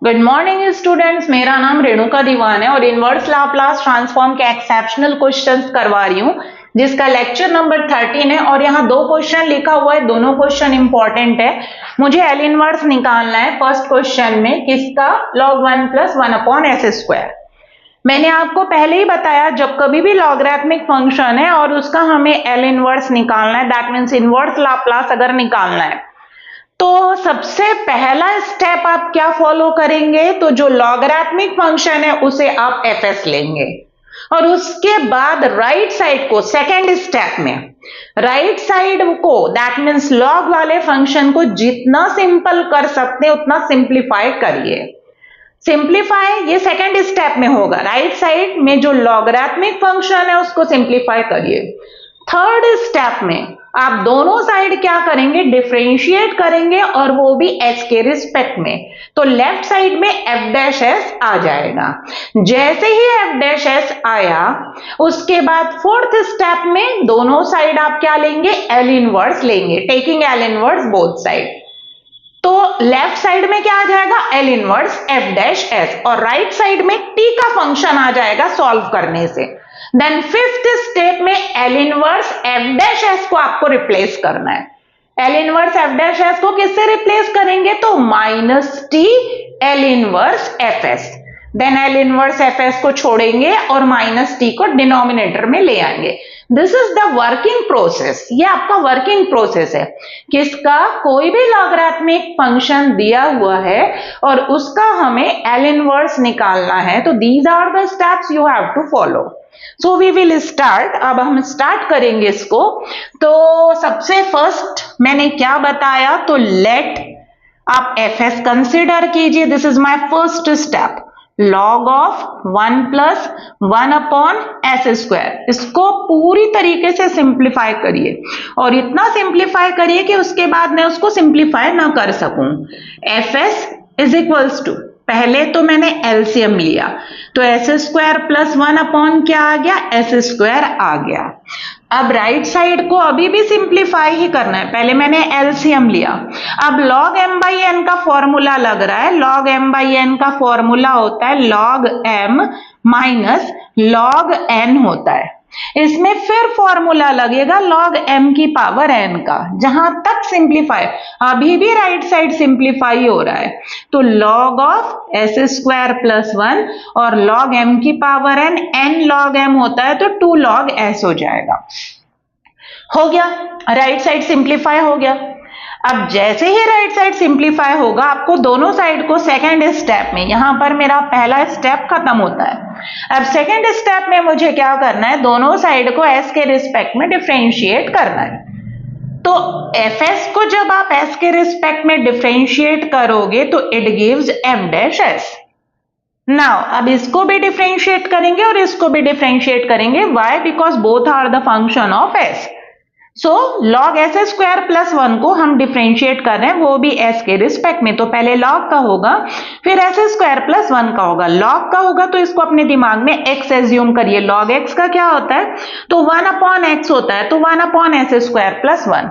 Good morning students, मेरा नाम रेणुका दीवान है और इनवर्स लाप्लास ट्रांसफॉर्म के एक्सेप्शनल क्वेश्चंस करवा रही हूँ, जिसका लेक्चर नंबर 13 है। और यहाँ दो क्वेश्चन लिखा हुआ है, दोनों क्वेश्चन इंपॉर्टेंट है। मुझे एल इनवर्स निकालना है फर्स्ट क्वेश्चन में, किसका? log 1 + 1/s²। मैंने आपको पहले ही बताया, जब कभी भी लॉगरिथमिक फंक्शन है और उसका हमें एल इनवर्स निकालना है, दैट मीन्स इनवर्स लाप्लास अगर निकालना है, तो सबसे पहला स्टेप आप क्या फॉलो करेंगे? तो जो लॉगरिथमिक फंक्शन है उसे आप fs लेंगे और उसके बाद राइट साइड को सेकेंड स्टेप में राइट साइड को, दैट मीन्स लॉग वाले फंक्शन को जितना सिंपल कर सकते हैं उतना सिंप्लीफाई करिए। सिंप्लीफाई ये सेकेंड स्टेप में होगा, राइट साइड में जो लॉगरिथमिक फंक्शन है उसको सिंप्लीफाई करिए। थर्ड स्टेप में आप दोनों साइड क्या करेंगे? डिफरेंशिएट करेंगे, और वो भी s के रिस्पेक्ट में। तो लेफ्ट साइड में f' आ जाएगा। जैसे ही f' आया, उसके बाद फोर्थ स्टेप में दोनों साइड आप क्या लेंगे? एल इनवर्स लेंगे, taking L inverse both side. तो लेफ्ट साइड में क्या आ जाएगा? एल इनवर्स f' और राइट साइड में t का फंक्शन आ जाएगा सॉल्व करने से। देन फिफ्थ स्टेप में एल इनवर्स f' को आपको रिप्लेस करना है। एल इनवर्स f' को किससे रिप्लेस करेंगे? तो -t L inverse fs। Then L inverse fs को छोड़ेंगे और -t को डिनोमिनेटर में ले आएंगे। This is the working process. ये आपका वर्किंग प्रोसेस है। किसका? कोई भी लॉगरिथमिक फंक्शन दिया हुआ है और उसका हमें एल इनवर्स निकालना है, तो these are the steps you have to follow. So we will start. अब हम स्टार्ट करेंगे इसको। तो सबसे फर्स्ट मैंने क्या बताया? तो लेट आप fs कंसिडर कीजिए। This is my first step, log of 1 + 1/s²। इसको पूरी तरीके से सिंप्लीफाई करिए और इतना सिंप्लीफाई करिए कि उसके बाद मैं उसको सिंप्लीफाई ना कर सकूं। fs = पहले तो मैंने एलसीएम लिया, तो s² + 1 क्या आ गया? s² आ गया। अब राइट साइड को अभी भी सिंप्लीफाई ही करना है, पहले मैंने एलसीएम लिया। अब log m/n का फॉर्मूला लग रहा है। log m/n का फॉर्मूला होता है log m - log n होता है। इसमें फिर फॉर्मूला लगेगा log m की पावर n का। जहां तक सिंप्लीफाई, अभी भी राइट साइड सिंप्लीफाई हो रहा है, तो log ऑफ s² + 1 और log m की पावर n log m होता है, तो 2 log s हो जाएगा। हो गया, राइट साइड सिंप्लीफाई हो गया। अब जैसे ही राइट साइड सिंप्लीफाई होगा, आपको दोनों साइड को सेकेंड स्टेप में, यहां पर मेरा पहला स्टेप खत्म होता है। अब सेकेंड स्टेप में मुझे क्या करना है? दोनों साइड को s के रिस्पेक्ट में डिफरेंशिएट करना है। तो fs को जब आप s के रिस्पेक्ट में डिफरेंशिएट करोगे तो इट गिव्स f'(s). नाउ अब इसको भी डिफरेंशिएट करेंगे और इसको भी डिफरेंशिएट करेंगे। Why? Because both are the function of s। So log s² + 1 को हम डिफरेंशिएट कर रहे हैं, वो भी s के रिस्पेक्ट में। तो पहले log का होगा, फिर s² + 1 का होगा। log का होगा तो इसको अपने दिमाग में x एज्यूम करिए। log x का क्या होता है? तो 1/x होता है, तो 1/s² + 1।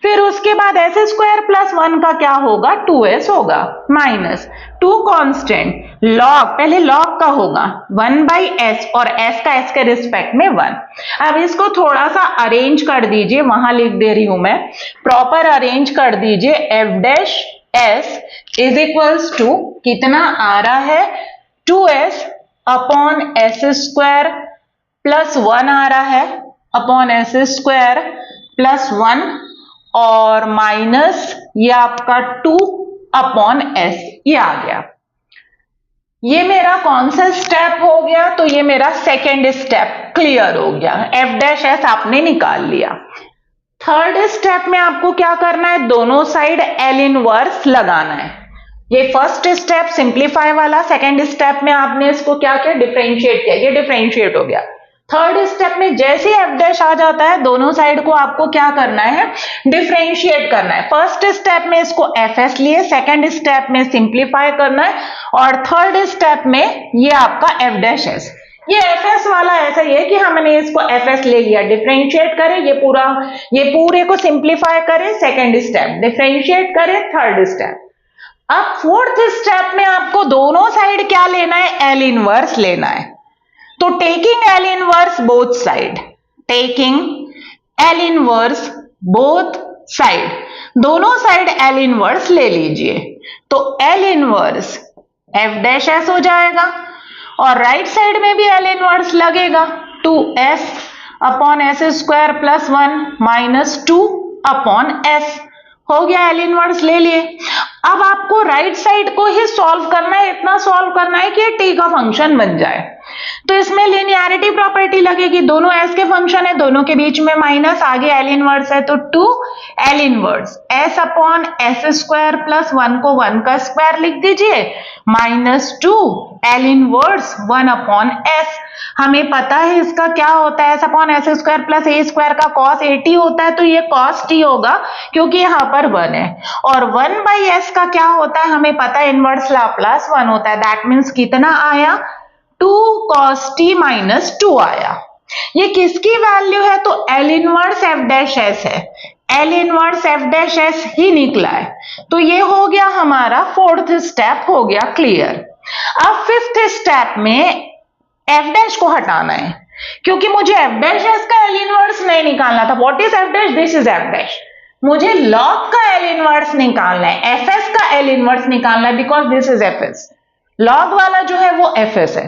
फिर उसके बाद s² + 1 का क्या होगा? 2s होगा, माइनस 2 कांस्टेंट। log, पहले log का होगा 1/s और s का s के रिस्पेक्ट में 1। अब इसको थोड़ा सा अरेंज कर दीजिए, वहां लिख दे रही हूं मैं, प्रॉपर अरेंज कर दीजिए। f' = कितना आ रहा है? 2s/s² + 1 आ रहा है, s² + 1 और माइनस ये आपका 2/s, ये आ गया। ये मेरा कौन सा स्टेप हो गया? तो ये मेरा सेकेंड स्टेप क्लियर हो गया। f' आपने निकाल लिया। थर्ड स्टेप में आपको क्या करना है? दोनों साइड एल इनवर्स लगाना है। ये फर्स्ट स्टेप सिंप्लीफाई वाला। सेकेंड स्टेप में आपने इसको क्या किया? डिफरेंशिएट किया। ये डिफरेंशिएट हो गया। थर्ड स्टेप में जैसे f' आ जाता है, दोनों साइड को आपको क्या करना है? डिफरेंशिएट करना है। फर्स्ट स्टेप में इसको fs लिए, सेकेंड स्टेप में सिंप्लीफाई करना है और थर्ड स्टेप में ये आपका f'(s). ये fs वाला ऐसा ही है कि हमने इसको fs ले लिया, डिफरेंशिएट करें, ये पूरे को सिंप्लीफाई करें, सेकेंड स्टेप डिफरेंशिएट करें, थर्ड स्टेप। अब फोर्थ स्टेप में आपको दोनों साइड क्या लेना है, एल इनवर्स लेना है। तो taking L inverse both side, taking L inverse both side, दोनों साइड एल इनवर्स ले लीजिए। तो L inverse F dash S हो जाएगा और राइट साइड में भी एल इनवर्स लगेगा 2s upon S square plus 1 minus 2 upon S. हो गया, एल इनवर्स ले लिए। अब आपको राइट साइड को ही सॉल्व करना है, इतना सॉल्व करना है कि टी का फंक्शन बन जाए। तो इसमें लिनियरिटी प्रॉपर्टी लगेगी, दोनों एस के फंक्शन है, दोनों के बीच में माइनस, आगे एल इनवर्स है तो 2 L inverse S upon S square plus 1 को 1 का स्क्वायर लिख दीजिए minus 2 L inverse 1 upon S. हमें पता है इसका क्या होता है, S upon S square plus A square का कॉस ए टी होता है, तो ये कॉस टी होगा क्योंकि यहाँ पर 1 है। और 1 बाई एस का क्या होता है, हमें पता है इनवर्स लाप्लास 1 होता है। दैट मीन्स कितना आया, 2 cos t माइनस 2 आया। ये किसकी वैल्यू है, तो L inverse F dash S है, L inverse F dash S ही निकला है। तो ये हो गया हमारा फोर्थ स्टेप, हो गया क्लियर। अब फिफ्थ स्टेप में एफ डैश को हटाना है, क्योंकि मुझे एफ डैश एस का एल इनवर्स नहीं निकालना था। What is F dash, this is F dash. मुझे लॉग का एल इनवर्स निकालना है, एफ एस का एल इनवर्स निकालना है, because this is F S. Log वाला जो है वो एफ एस है।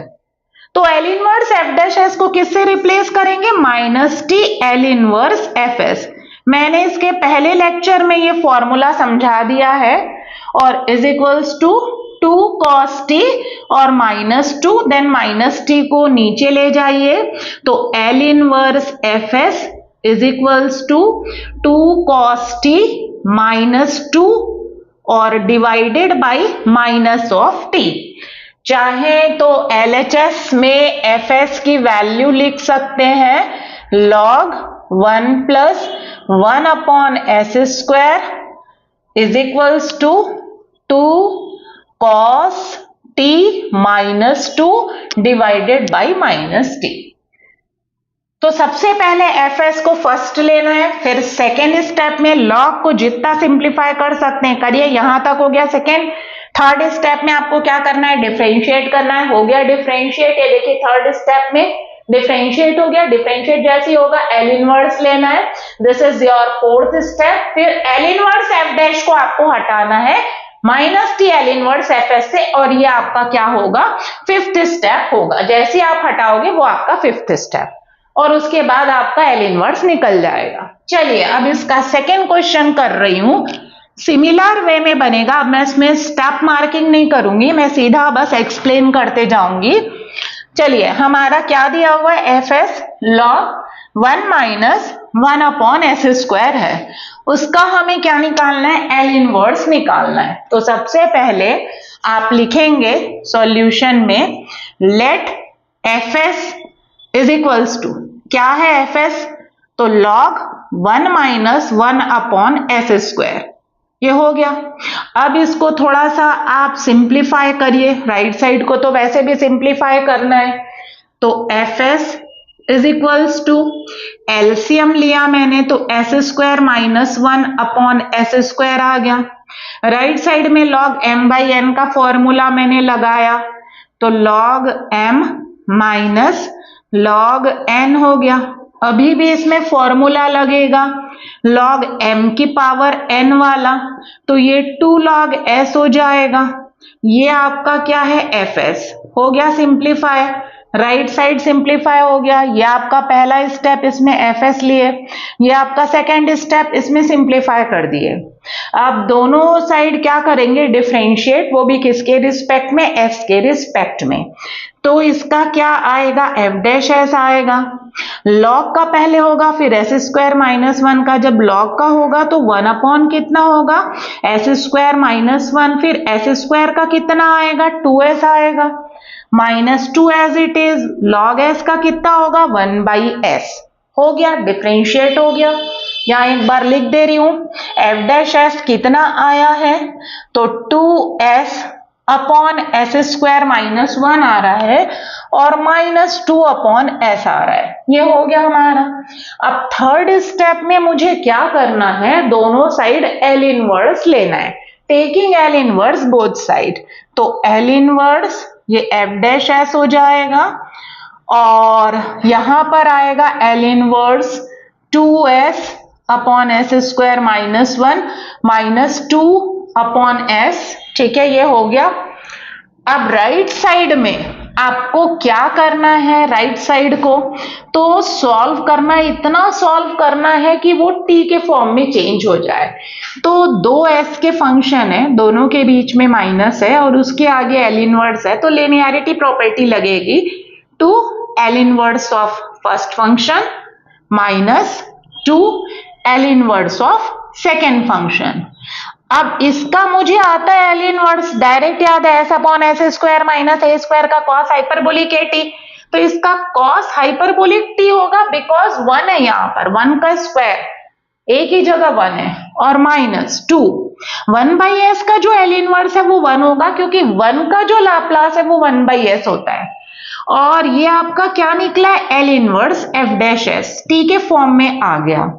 तो L inverse F dash S को किससे रिप्लेस करेंगे, minus T L inverse F S. मैंने इसके पहले लेक्चर में ये फॉर्मूला समझा दिया है, और is equals to 2 cos t और माइनस 2, देन माइनस टी को नीचे ले जाइए तो L inverse F S is equals to 2 cos t minus 2 और divided by minus of T. चाहे तो LHS में fs की वैल्यू लिख सकते हैं log 1 plus 1 upon S square is equals to 2 cos t minus 2 divided by minus T. तो सबसे पहले fs को फर्स्ट लेना है, फिर सेकेंड स्टेप में log को जितना सिंप्लीफाई कर सकते हैं करिए, यहां तक हो गया सेकेंड। थर्ड स्टेप में आपको क्या करना है, डिफरेंशिएट करना है, हो गया डिफरेंशिएट। ये देखिए थर्ड स्टेप में डिफरेंशिएट हो गया, डिफरेंशिएट जैसे ही होगा एल इनवर्स लेना है, this is your fourth step. फिर एल इनवर्स एफ डैश को आपको हटाना है minus T L inverse F S से, और ये आपका क्या होगा, फिफ्थ स्टेप होगा। जैसे आप हटाओगे वो आपका फिफ्थ स्टेप, और उसके बाद आपका एल इनवर्स निकल जाएगा। चलिए अब इसका सेकेंड क्वेश्चन कर रही हूं, सिमिलर वे में बनेगा। अब मैं इसमें स्टेप मार्किंग नहीं करूंगी, मैं सीधा बस एक्सप्लेन करते जाऊंगी। चलिए हमारा क्या दिया हुआ है, F S log 1 minus 1 upon S square है, उसका हमें क्या निकालना है, एल इनवर्स निकालना है। तो सबसे पहले आप लिखेंगे सॉल्यूशन में let F S is equals to, क्या है एफ एस, तो log 1 minus 1 upon S square, ये हो गया। अब इसको थोड़ा सा आप सिंप्लीफाई करिए, राइट साइड को तो वैसे भी सिंप्लीफाई करना है। तो F S is equals to, LCM लिया मैंने तो S square minus 1 upon S square आ गया। राइट साइड में लॉग एम बाई एन का फॉर्मूला मैंने लगाया, तो log M minus log N हो गया। अभी भी इसमें फॉर्मूला लगेगा log m की पावर n वाला, तो ये 2 log s हो जाएगा। ये आपका क्या है, fs हो गया सिंप्लीफाई, राइट साइड सिंप्लीफाई हो गया। ये आपका पहला स्टेप, इसमें fs लिए, ये आपका सेकेंड स्टेप, इसमें सिंप्लीफाई कर दिए। अब दोनों साइड क्या करेंगे, डिफरेंशिएट, वो भी किसके रिस्पेक्ट में, s के रिस्पेक्ट में। तो इसका क्या आएगा, एफ डैश एस आएगा। लॉग का पहले होगा, फिर एस स्क्वायर माइनस 1 का जब लॉग का होगा तो 1 अपॉन कितना होगा, एस स्क्वायर माइनस 1, फिर एस स्क्वायर का कितना आएगा, 2s आएगा, minus 2 as it is. Log S का कितना होगा, 1 बाई एस, हो गया डिफरेंशिएट हो गया। यहां एक बार लिख दे रही हूं, एफ डैश एस कितना आया है, तो 2s upon S square minus 1 आ रहा है और माइनस 2 अपॉन एस आ रहा है, ये हो गया हमारा। अब थर्ड स्टेप में मुझे क्या करना है, दोनों साइड एल इनवर्स लेना है। Taking L inverse both side, तो एल इनवर्स ये एफ डैश एस हो जाएगा और यहां पर आएगा L inverse 2s upon S square -1 -2 upon S. ठीक है, ये हो गया। अब राइट साइड में आपको क्या करना है, राइट साइड को तो सॉल्व करना, इतना सॉल्व करना है कि वो t के फॉर्म में चेंज हो जाए। तो 2s के फंक्शन है, दोनों के बीच में माइनस है और उसके आगे एल इनवर्स है, तो लिनियरिटी प्रॉपर्टी लगेगी two L inverse of first function minus two L inverse of second function. अब इसका मुझे आता है एल इनवर्स, डायरेक्ट याद है, S upon S square minus A square का कॉस हाइपरबोलिक ए टी, तो इसका कॉस हाइपरबोलिक टी होगा बिकॉज 1 है, यहाँ पर 1 का स्क्वायर एक ही जगह 1 है, और माइनस 2 1/s का जो एल इनवर्स है वो 1 होगा क्योंकि 1 का जो लाप्लास है वो 1/s होता है। और ये आपका क्या निकला है, L inverse F dash S T के फॉर्म में आ गया।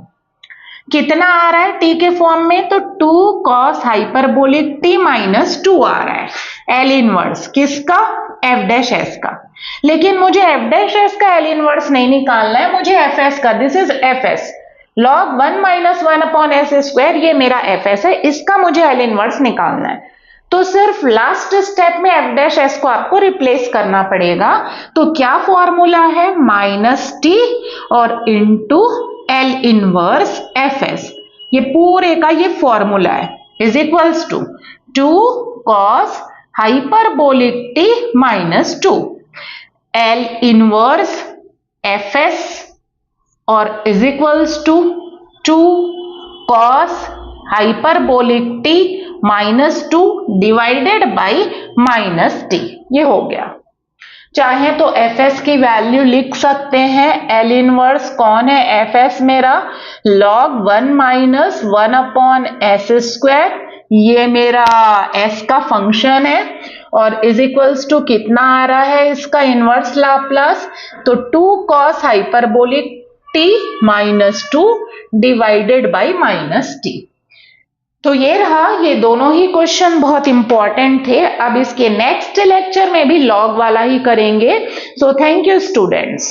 कितना आ रहा है टी के फॉर्म में, तो 2 cos हाइपरबोलिक टी माइनस 2 आ रहा है एल इनवर्स किसका, एफ डैश एस का। लेकिन मुझे एफ डैश एस का एल इनवर्स नहीं निकालना है, मुझे एफ एस का, this is F S log 1 - 1 upon S square, ये मेरा एफ एस है, इसका मुझे एल इनवर्स निकालना है। तो सिर्फ लास्ट स्टेप में एफ डैश एस को आपको रिप्लेस करना पड़ेगा। तो क्या फॉर्मूला है, माइनस टी और into L inverse F S, ये पूरे का ये फॉर्मूला है, is equals to 2 cos hyperbolic T minus 2 L inverse F S और is equals to 2 cos hyperbolic T minus 2 divided by minus T, ये हो गया। चाहे तो एफ एस की वैल्यू लिख सकते हैं, एल इनवर्स कौन है, एफ एस मेरा log 1 - 1 अपॉन एस स्क्वायर, ये मेरा एस का फंक्शन है, और इज इक्वल्स टू कितना आ रहा है इसका इनवर्स लाप्लास, तो 2 cos hyperbolic T minus 2 divided by minus T. तो ये रहा, ये दोनों ही क्वेश्चन बहुत इंपॉर्टेंट थे। अब इसके नेक्स्ट लेक्चर में भी लॉग वाला ही करेंगे। So thank you students.